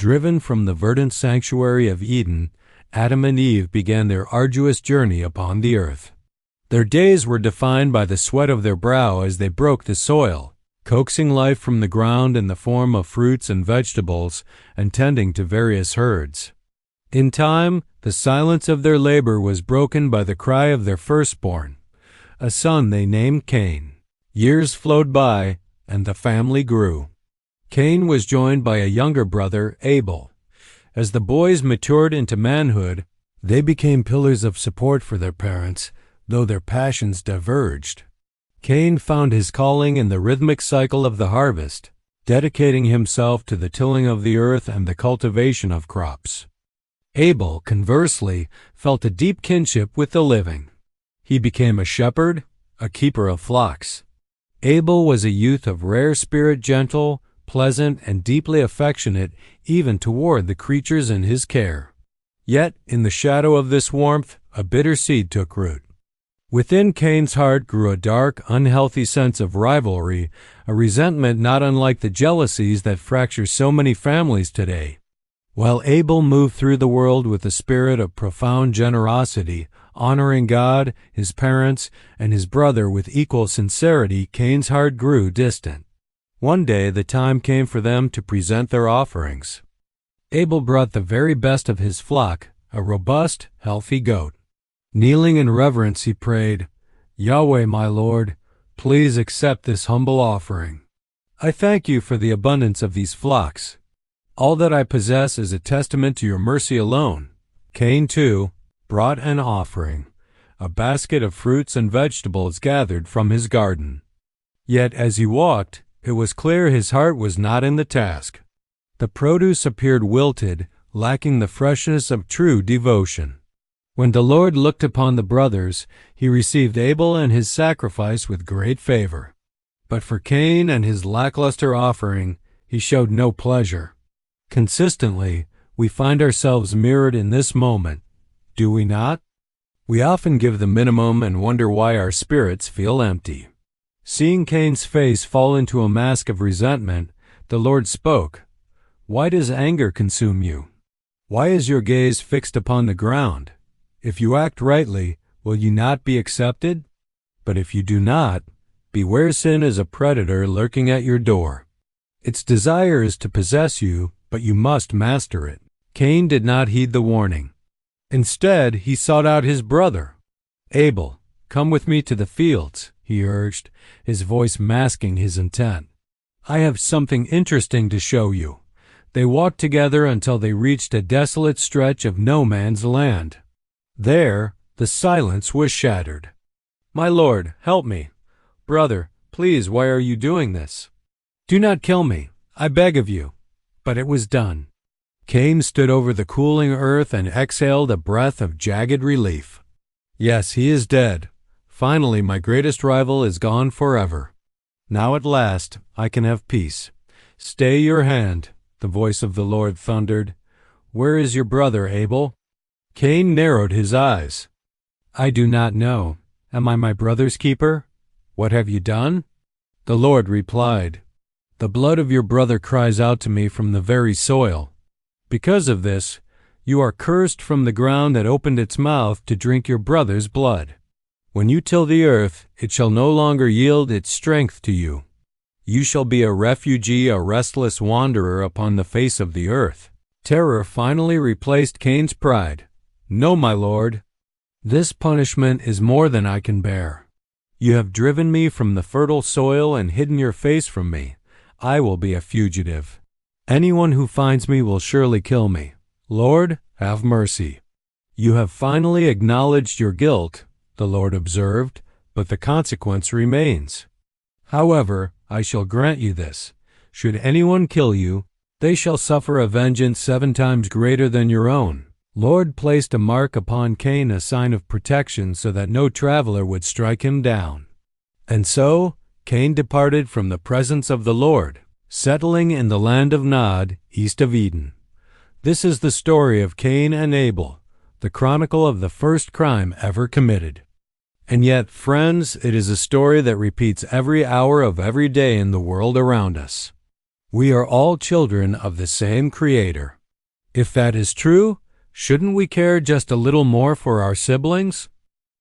Driven from the verdant sanctuary of Eden, Adam and Eve began their arduous journey upon the earth. Their days were defined by the sweat of their brow as they broke the soil, coaxing life from the ground in the form of fruits and vegetables, and tending to various herds. In time, the silence of their labor was broken by the cry of their firstborn, a son they named Cain. Years flowed by, and the family grew. Cain was joined by a younger brother, Abel. As the boys matured into manhood, they became pillars of support for their parents, though their passions diverged. Cain found his calling in the rhythmic cycle of the harvest, dedicating himself to the tilling of the earth and the cultivation of crops. Abel, conversely, felt a deep kinship with the living. He became a shepherd, a keeper of flocks. Abel was a youth of rare spirit, gentle, pleasant, and deeply affectionate even toward the creatures in his care. Yet, in the shadow of this warmth, a bitter seed took root. Within Cain's heart grew a dark, unhealthy sense of rivalry, a resentment not unlike the jealousies that fracture so many families today. While Abel moved through the world with a spirit of profound generosity, honoring God, his parents, and his brother with equal sincerity, Cain's heart grew distant. One day the time came for them to present their offerings. Abel brought the very best of his flock, a robust, healthy goat. Kneeling in reverence, he prayed, "Yahweh, my Lord, please accept this humble offering. I thank you for the abundance of these flocks. All that I possess is a testament to your mercy alone." Cain, too, brought an offering, a basket of fruits and vegetables gathered from his garden. Yet as he walked, it was clear his heart was not in the task. The produce appeared wilted, lacking the freshness of true devotion. When the Lord looked upon the brothers, he received Abel and his sacrifice with great favor. But for Cain and his lackluster offering, he showed no pleasure. Consistently, we find ourselves mirrored in this moment, do we not? We often give the minimum and wonder why our spirits feel empty. Seeing Cain's face fall into a mask of resentment, the Lord spoke, "Why does anger consume you? Why is your gaze fixed upon the ground? If you act rightly, will you not be accepted? But if you do not, beware, sin is a predator lurking at your door. Its desire is to possess you, but you must master it." Cain did not heed the warning. Instead, he sought out his brother. "Abel, come with me to the fields," he urged, his voice masking his intent. "I have something interesting to show you." They walked together until they reached a desolate stretch of no man's land. There, the silence was shattered. "My lord, help me. Brother, please, why are you doing this? Do not kill me, I beg of you." But it was done. Cain stood over the cooling earth and exhaled a breath of jagged relief. "Yes, he is dead. Finally, my greatest rival is gone forever. Now at last I can have peace." "Stay your hand," the voice of the Lord thundered. "Where is your brother, Abel?" Cain narrowed his eyes. "I do not know. Am I my brother's keeper? What have you done?" The Lord replied, "The blood of your brother cries out to me from the very soil. Because of this, you are cursed from the ground that opened its mouth to drink your brother's blood. When you till the earth, it shall no longer yield its strength to you. You shall be a refugee, a restless wanderer upon the face of the earth." Terror finally replaced Cain's pride. "No, my lord. This punishment is more than I can bear. You have driven me from the fertile soil and hidden your face from me. I will be a fugitive. Anyone who finds me will surely kill me. Lord, have mercy." "You have finally acknowledged your guilt," the Lord observed, "but the consequence remains. However, I shall grant you this. Should anyone kill you, they shall suffer a vengeance 7 times greater than your own." Lord placed a mark upon Cain, a sign of protection so that no traveler would strike him down. And so, Cain departed from the presence of the Lord, settling in the land of Nod, east of Eden. This is the story of Cain and Abel, the chronicle of the first crime ever committed. And yet, friends, it is a story that repeats every hour of every day in the world around us. We are all children of the same Creator. If that is true, shouldn't we care just a little more for our siblings?